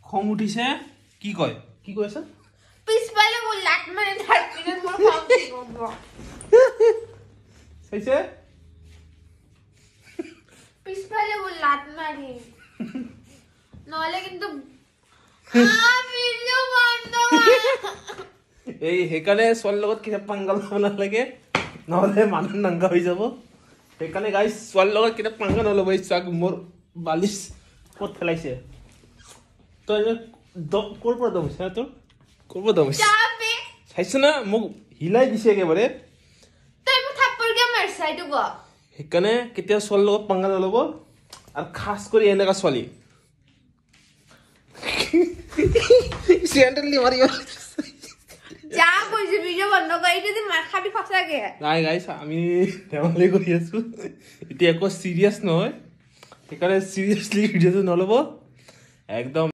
খং উঠিছে কি কয় কি কৈছে পিছফালে গৈ লাট মাৰি থাকিলে মোৰ খং উঠিব চাইছে পিছফালে গৈ লাট মাৰি নহলে কিন্তু ভিডিও বন্ধ এই হেকানে সোয়াল লগত কিটা পাঙ্গা লব না লাগে নহলে মানুহ নাঙ্গা হৈ যাব হেকানে গাইস সোয়াল লগত কিটা পাঙ্গা নলব এই চাক মোর বালিশ কত ফেলাইছে তো কোৰ পৰা দমছে তো কোৰ পৰা দমছে চাবে চাইছ না মোক হিলাই দিছে একেবাৰে তই মোক থাপ্পৰ কে মাৰছ এইটো গ হেকানে কেতিয়া সোয়াল লগত পাঙ্গা নলব আৰ খাস কৰি এনেকা সোয়ালি সেন্টাৰলি মাৰিও যা কইছে ভিডিও বন্ধ কৰি দিদি মাৰ খাবি ফসাকে নাই গাইস আমি ধেমালি কৰি আছো এতিয়া একো সিৰিয়াস নহয় হেকানে সিৰিয়াসলি ভিডিওটো নলব একদম